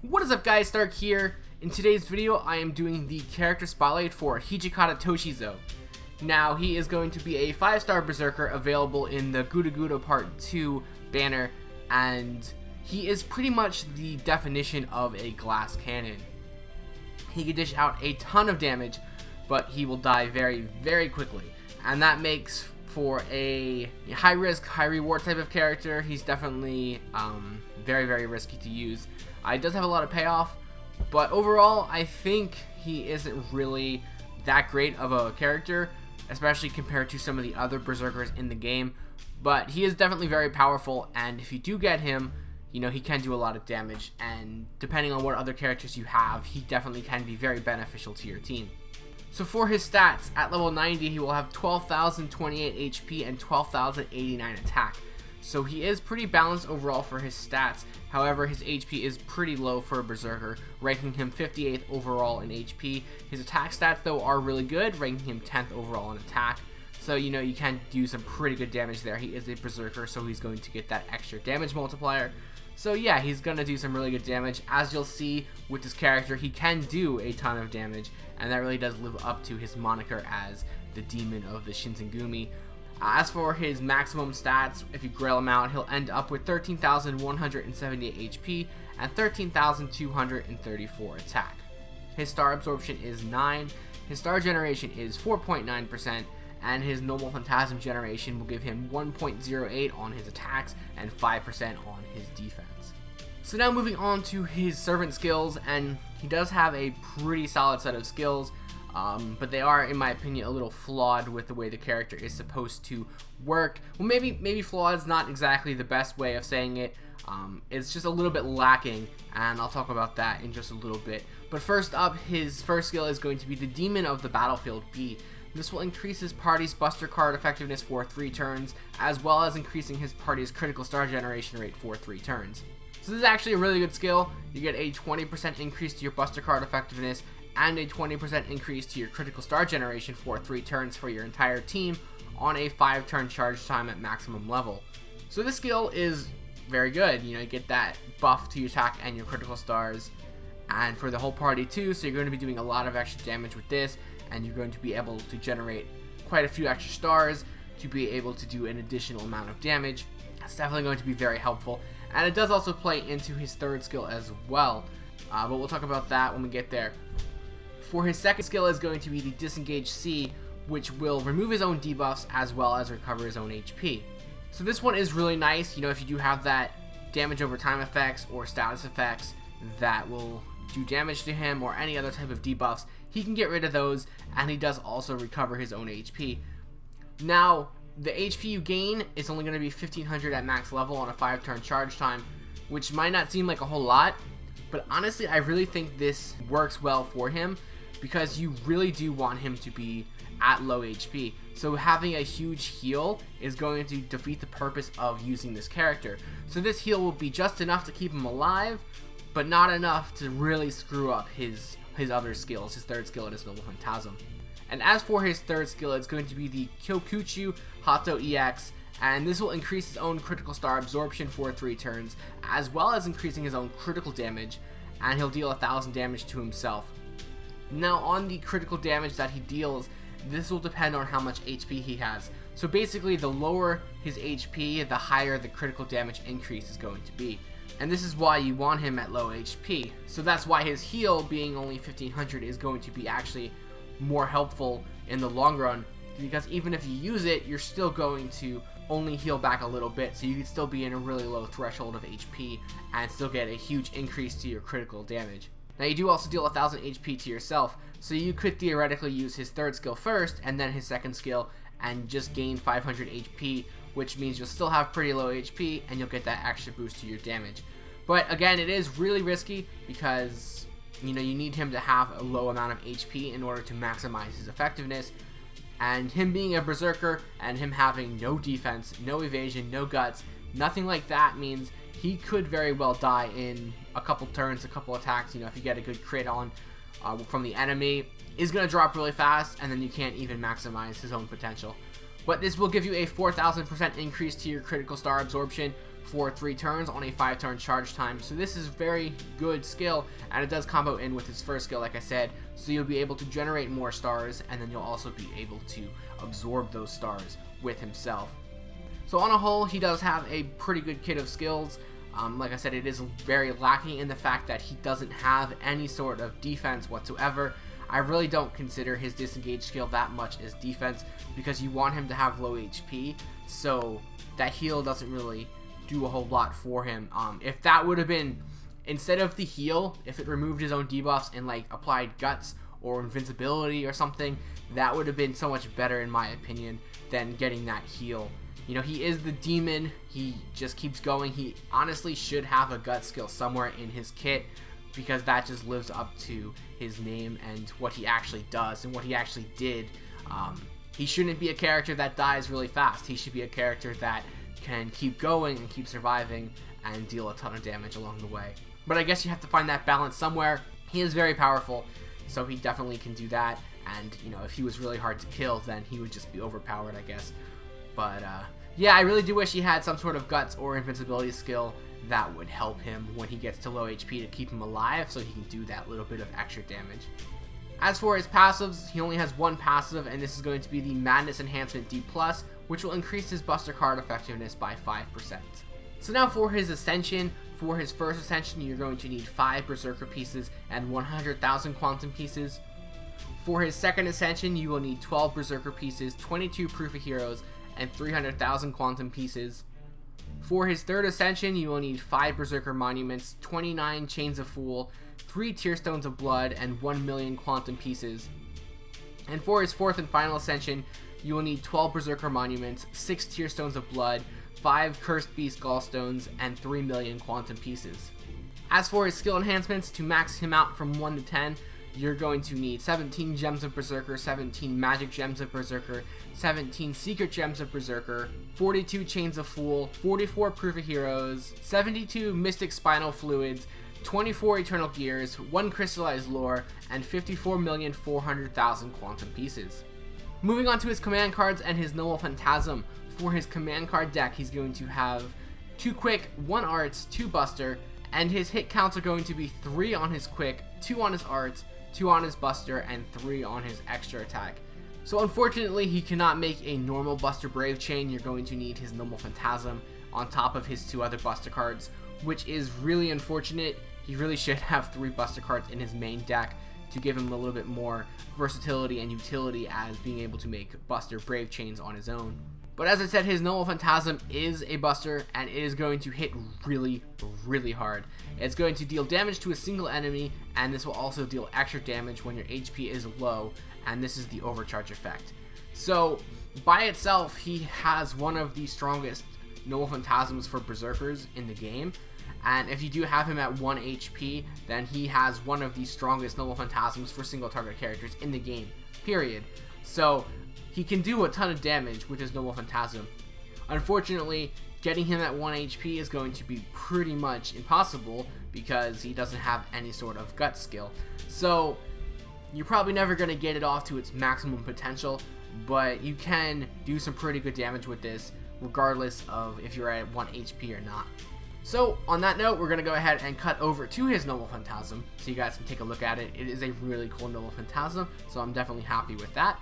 What is up guys, Stark here. In today's video I am doing the character spotlight for Hijikata Toshizo. Now he is going to be a 5-star berserker available in the Guda Guda Part 2 banner, and he is pretty much the definition of a glass cannon. He can dish out a ton of damage, but he will die very quickly, and that makes for a high risk, high reward type of character. He's definitely very risky to use. It does have a lot of payoff, but overall I think he isn't really that great of a character, especially compared to some of the other berserkers in the game. But he is definitely very powerful, and if you do get him, you know, he can do a lot of damage, and depending on what other characters you have, he definitely can be very beneficial to your team. So for his stats, at level 90 he will have 12,028 HP and 12,089 attack. So he is pretty balanced overall for his stats. However, his HP is pretty low for a berserker, ranking him 58th overall in HP. His attack stats though are really good, ranking him 10th overall in attack. So you know, you can do some pretty good damage there. He is a berserker, so he's going to get that extra damage multiplier. So yeah, he's going to do some really good damage. As you'll see with this character, he can do a ton of damage, and that really does live up to his moniker as the demon of the Shinsengumi. As for his maximum stats, if you grill him out, he'll end up with 13,178 HP and 13,234 attack. His star absorption is 9, his star generation is 4.9%, and his normal phantasm generation will give him 1.08 on his attacks and 5% on his defense. So now moving on to his servant skills, and he does have a pretty solid set of skills. But they are, in my opinion, a little flawed with the way the character is supposed to work. Well, maybe flawed is not exactly the best way of saying it. It's just a little bit lacking, and I'll talk about that in just a little bit. But first up, his first skill is going to be the Demon of the Battlefield B. This will increase his party's Buster card effectiveness for 3 turns, as well as increasing his party's critical star generation rate for 3 turns. So this is actually a really good skill. You get a 20% increase to your Buster card effectiveness, and a 20% increase to your critical star generation for 3 turns for your entire team on a 5-turn charge time at maximum level. So this skill is very good. You know, you get that buff to your attack and your critical stars, and for the whole party too, so you're going to be doing a lot of extra damage with this, and you're going to be able to generate quite a few extra stars to be able to do an additional amount of damage. That's definitely going to be very helpful, and it does also play into his third skill as well, but we'll talk about that when we get there. For his second skill is going to be the Disengage C, which will remove his own debuffs as well as recover his own HP. So this one is really nice. You know, if you do have that damage over time effects or status effects that will do damage to him or any other type of debuffs, he can get rid of those, and he does also recover his own HP. Now, the HP you gain is only going to be 1500 at max level on a 5-turn charge time, which might not seem like a whole lot, but honestly I really think this works well for him, because you really do want him to be at low HP. So having a huge heal is going to defeat the purpose of using this character. So this heal will be just enough to keep him alive, but not enough to really screw up his other skills, his third skill and his Noble Phantasm. And as for his third skill, it's going to be the Kyokuchu Hato EX, and this will increase his own critical star absorption for 3 turns, as well as increasing his own critical damage, and he'll deal 1,000 damage to himself. Now, on the critical damage that he deals, this will depend on how much HP he has. So basically, the lower his HP, the higher the critical damage increase is going to be. And this is why you want him at low HP. So that's why his heal being only 1500 is going to be actually more helpful in the long run, because even if you use it, you're still going to only heal back a little bit, so you can still be in a really low threshold of HP and still get a huge increase to your critical damage. Now you do also deal 1000 HP to yourself, so you could theoretically use his third skill first and then his second skill and just gain 500 HP, which means you'll still have pretty low HP and you'll get that extra boost to your damage. But again, it is really risky because, you know, you need him to have a low amount of HP in order to maximize his effectiveness, and him being a berserker and him having no defense, no evasion, no guts, nothing like that means he could very well die in a couple turns, a couple attacks. You know, if you get a good crit on from the enemy, is going to drop really fast, and then you can't even maximize his own potential. But this will give you a 4,000% increase to your critical star absorption for 3 turns on a 5-turn charge time. So this is very good skill, and it does combo in with his first skill, like I said, so you'll be able to generate more stars, and then you'll also be able to absorb those stars with himself. So on a whole, he does have a pretty good kit of skills. Like I said, it is very lacking in the fact that he doesn't have any sort of defense whatsoever. I really don't consider his disengage skill that much as defense, because you want him to have low HP, so that heal doesn't really do a whole lot for him. If that would have been, instead of the heal, if it removed his own debuffs and like applied guts or invincibility or something, that would have been so much better in my opinion than getting that heal. You know, he is the demon, he just keeps going. He honestly should have a gut skill somewhere in his kit, because that just lives up to his name and what he actually does and what he actually did. He shouldn't be a character that dies really fast. He should be a character that can keep going and keep surviving and deal a ton of damage along the way. But I guess you have to find that balance somewhere. He is very powerful, so he definitely can do that. And, you know, if he was really hard to kill, then he would just be overpowered, I guess. But, yeah, I really do wish he had some sort of guts or invincibility skill that would help him when he gets to low HP to keep him alive, so he can do that little bit of extra damage. As for his passives, he only has one passive, and this is going to be the Madness Enhancement D+, which will increase his Buster Card effectiveness by 5%. So now for his Ascension, for his first Ascension, you're going to need 5 Berserker pieces and 100,000 Quantum pieces. For his second Ascension, you will need 12 Berserker pieces, 22 Proof of Heroes, and 300,000 Quantum pieces. For his third Ascension, you will need 5 Berserker Monuments, 29 Chains of Fool, 3 Tearstones of Blood, and 1 million Quantum pieces. And for his fourth and final Ascension, you will need 12 Berserker Monuments, 6 Tearstones of Blood, 5 Cursed Beast Gallstones, and 3 million Quantum pieces. As for his skill enhancements, to max him out from 1 to 10, you're going to need 17 Gems of Berserker, 17 Magic Gems of Berserker, 17 Secret Gems of Berserker, 42 Chains of Fool, 44 Proof of Heroes, 72 Mystic Spinal Fluids, 24 Eternal Gears, 1 Crystallized Lore, and 54,400,000 Quantum pieces. Moving on to his command cards and his Noble Phantasm. For his command card deck, he's going to have 2 Quick, 1 Arts, 2 Buster, and his hit counts are going to be 3 on his Quick, 2 on his Arts, 2 on his Buster, and 3 on his extra attack. So unfortunately, he cannot make a normal Buster Brave chain. You're going to need his Noble Phantasm on top of his 2 other Buster cards, which is really unfortunate. He really should have 3 Buster cards in his main deck to give him a little bit more versatility and utility as being able to make Buster Brave chains on his own. But as I said, his Noble Phantasm is a Buster, and it is going to hit really, really hard. It's going to deal damage to a single enemy, and this will also deal extra damage when your HP is low, and this is the overcharge effect. So, by itself, he has one of the strongest Noble Phantasms for Berserkers in the game, and if you do have him at 1 HP, then he has one of the strongest Noble Phantasms for single target characters in the game, period. So, he can do a ton of damage with his Noble Phantasm. Unfortunately, getting him at 1 HP is going to be pretty much impossible because he doesn't have any sort of gut skill. So, you're probably never going to get it off to its maximum potential, but you can do some pretty good damage with this, regardless of if you're at 1 HP or not. So, on that note, we're going to go ahead and cut over to his Noble Phantasm, so you guys can take a look at it. It is a really cool Noble Phantasm, so I'm definitely happy with that.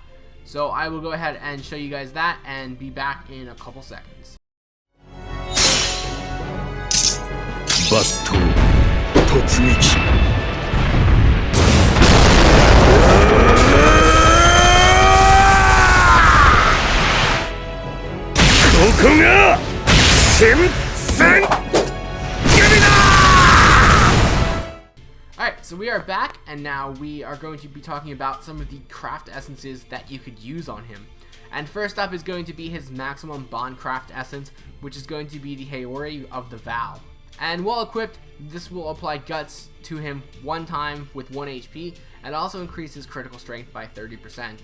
So I will go ahead and show you guys that and be back in a couple seconds. Alright, so we are back, and now we are going to be talking about some of the craft essences that you could use on him. And first up is going to be his maximum bond craft essence, which is going to be the Haori of the Vow. And while equipped, this will apply guts to him one time with 1 HP, and also increase his critical strength by 30%.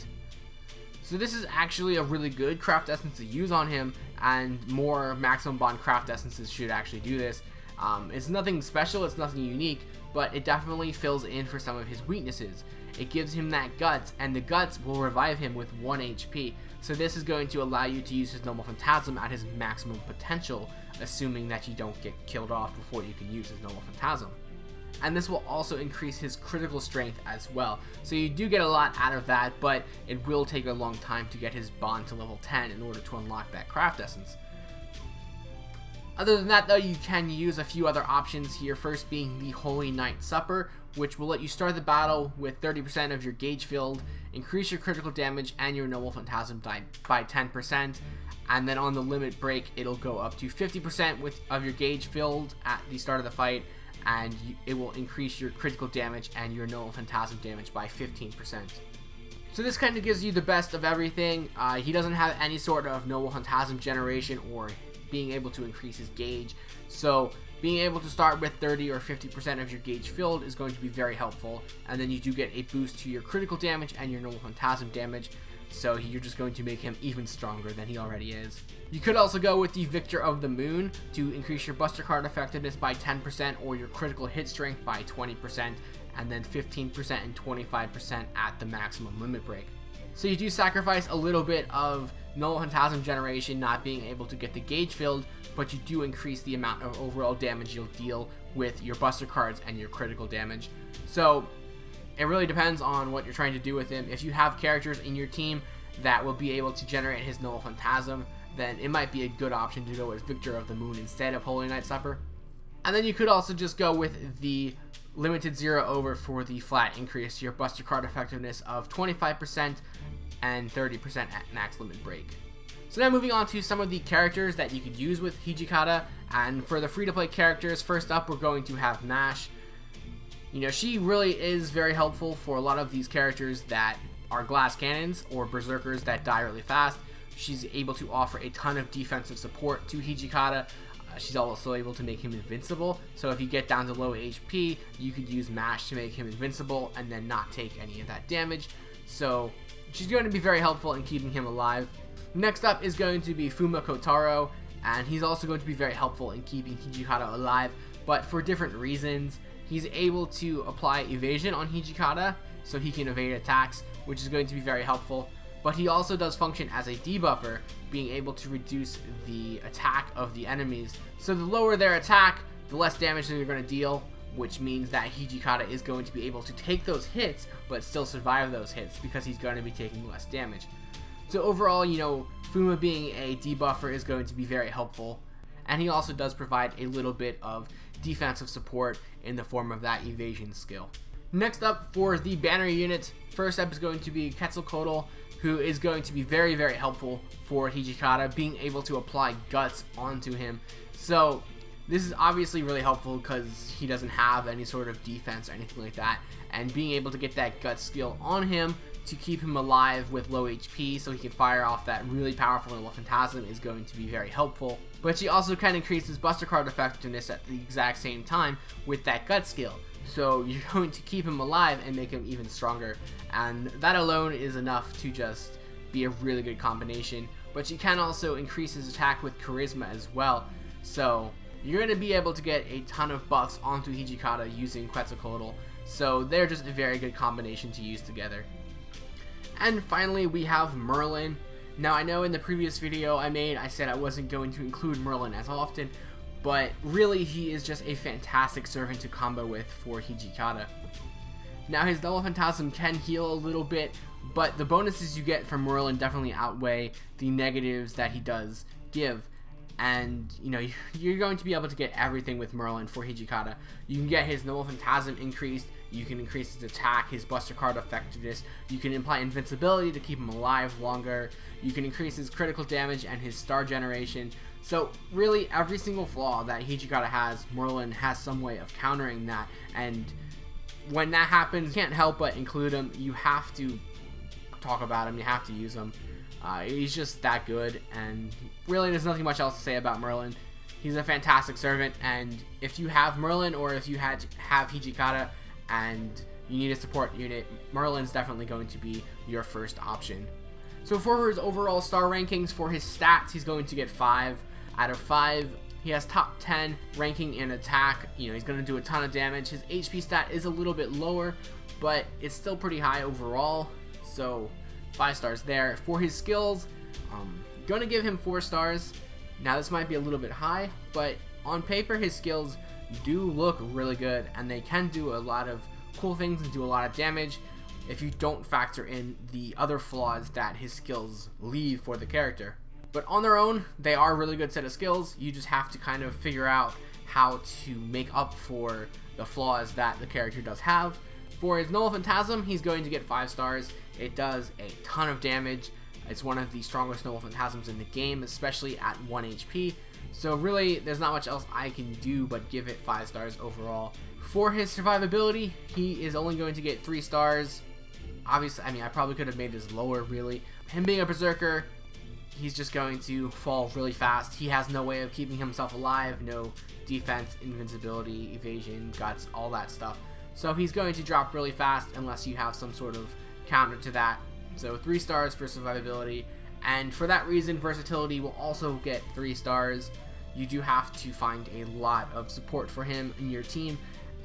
So this is actually a really good craft essence to use on him, and more maximum bond craft essences should actually do this. It's nothing special, it's nothing unique, but it definitely fills in for some of his weaknesses. It gives him that guts, and the guts will revive him with 1 HP. So this is going to allow you to use his normal phantasm at his maximum potential, assuming that you don't get killed off before you can use his normal phantasm. And this will also increase his critical strength as well. So you do get a lot out of that, but it will take a long time to get his bond to level 10 in order to unlock that craft essence. Other than that though, you can use a few other options here, first being the Holy Night Supper, which will let you start the battle with 30% of your gauge filled, increase your critical damage and your normal phantasm by 10%, and then on the limit break it'll go up to 50% of your gauge filled at the start of the fight, and it will increase your critical damage and your normal phantasm damage by 15%. So this kind of gives you the best of everything. He doesn't have any sort of normal phantasm generation or being able to increase his gauge, so being able to start with 30 or 50% of your gauge filled is going to be very helpful, and then you do get a boost to your critical damage and your normal phantasm damage, so you're just going to make him even stronger than he already is. You could also go with the Victor of the Moon to increase your Buster Card effectiveness by 10% or your critical hit strength by 20%, and then 15% and 25% at the maximum limit break. So you do sacrifice a little bit of normal phantasm generation, not being able to get the gauge filled, but you do increase the amount of overall damage you'll deal with your Buster Cards and your critical damage. So it really depends on what you're trying to do with him. If you have characters in your team that will be able to generate his normal phantasm, then it might be a good option to go with Victor of the Moon instead of Holy Night Supper. And then you could also just go with the limited 0 over for the flat increase to your Buster Card effectiveness of 25% and 30% at max limit break. So now moving on to some of the characters that you could use with Hijikata, and for the free-to-play characters, first up we're going to have Mash. You know, she really is very helpful for a lot of these characters that are glass cannons or berserkers that die really fast. She's able to offer a ton of defensive support to Hijikata. She's also able to make him invincible, so if you get down to low HP, you could use Mash to make him invincible and then not take any of that damage. So she's going to be very helpful in keeping him alive. Next up is going to be Fuma Kotaro, and he's also going to be very helpful in keeping Hijikata alive, but for different reasons. He's able to apply evasion on Hijikata, so he can evade attacks, which is going to be very helpful. But he also does function as a debuffer, being able to reduce the attack of the enemies. So the lower their attack, the less damage they're going to deal, which means that Hijikata is going to be able to take those hits, but still survive those hits, because he's going to be taking less damage. So overall, you know, Fuma being a debuffer is going to be very helpful, and he also does provide a little bit of defensive support in the form of that evasion skill. Next up for the banner units, first up is going to be Quetzalcoatl, who is going to be very, very helpful for Hijikata, being able to apply guts onto him. So this is obviously really helpful because he doesn't have any sort of defense or anything like that, and being able to get that guts skill on him to keep him alive with low HP so he can fire off that really powerful normal phantasm is going to be very helpful. But she also can increase his Buster Card effectiveness at the exact same time with that gut skill. So you're going to keep him alive and make him even stronger, and that alone is enough to just be a really good combination. But she can also increase his attack with charisma as well, so you're going to be able to get a ton of buffs onto Hijikata using Quetzalcoatl, so they're just a very good combination to use together. And finally we have Merlin. Now I know in the previous video I said I wasn't going to include Merlin as often, but really he is just a fantastic servant to combo with for Hijikata. Now his Double Phantasm can heal a little bit, but the bonuses you get from Merlin definitely outweigh the negatives that he does give. And you know, you're going to be able to get everything with Merlin for Hijikata. You can get his Double Phantasm increased, you can increase his attack, his Buster Card effectiveness, you can imply invincibility to keep him alive longer, you can increase his critical damage and his star generation. So really every single flaw that Hijikata has, Merlin has some way of countering that, and when that happens, you can't help but include him. You have to talk about him, you have to use him. He's just that good, and really there's nothing much else to say about Merlin. He's a fantastic servant, and if you have Merlin or if you have Hijikata and you need a support unit, Merlin's definitely going to be your first option. So for his overall star rankings, for his stats, he's going to get 5 out of 5. He has top 10 ranking in attack. He's going to do a ton of damage. His HP stat is a little bit lower, but it's still pretty high overall. So 5 stars there. For his skills, going to give him 4 stars. Now this might be a little bit high, but on paper his skills do look really good, and they can do a lot of cool things and do a lot of damage if you don't factor in the other flaws that his skills leave for the character. But on their own, they are a really good set of skills. You just have to kind of figure out how to make up for the flaws that the character does have. For his Null Phantasm, he's going to get 5 stars. It does a ton of damage. It's one of the strongest Null Phantasms in the game, especially at 1 HP. So really, there's not much else I can do but give it 5 stars overall. For his survivability, he is only going to get 3 stars. Obviously, I probably could have made this lower, really. Him being a Berserker, he's just going to fall really fast. He has no way of keeping himself alive, no defense, invincibility, evasion, guts, all that stuff. So he's going to drop really fast unless you have some sort of counter to that. So 3 stars for survivability, and for that reason, versatility will also get 3 stars. You do have to find a lot of support for him in your team,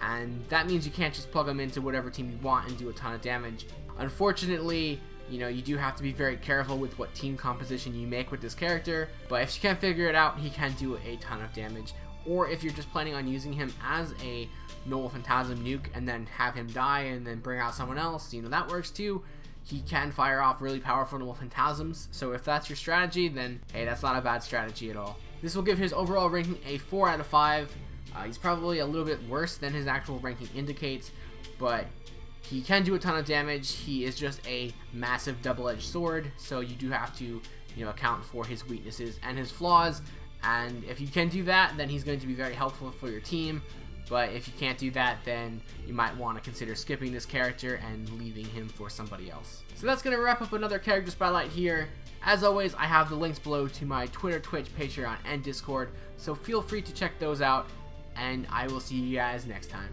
and that means you can't just plug him into whatever team you want and do a ton of damage. Unfortunately, you do have to be very careful with what team composition you make with this character, but if you can figure it out, he can do a ton of damage. Or if you're just planning on using him as a Null Phantasm nuke and then have him die and then bring out someone else, that works too. He can fire off really powerful Null Phantasms, so if that's your strategy, then hey, that's not a bad strategy at all. This will give his overall ranking a 4 out of 5. He's probably a little bit worse than his actual ranking indicates, but he can do a ton of damage. He is just a massive double-edged sword, so you do have to account for his weaknesses and his flaws, and if you can do that, then he's going to be very helpful for your team. But if you can't do that, then you might want to consider skipping this character and leaving him for somebody else. So that's going to wrap up another character spotlight here. As always, I have the links below to my Twitter, Twitch, Patreon, and Discord, so feel free to check those out, and I will see you guys next time.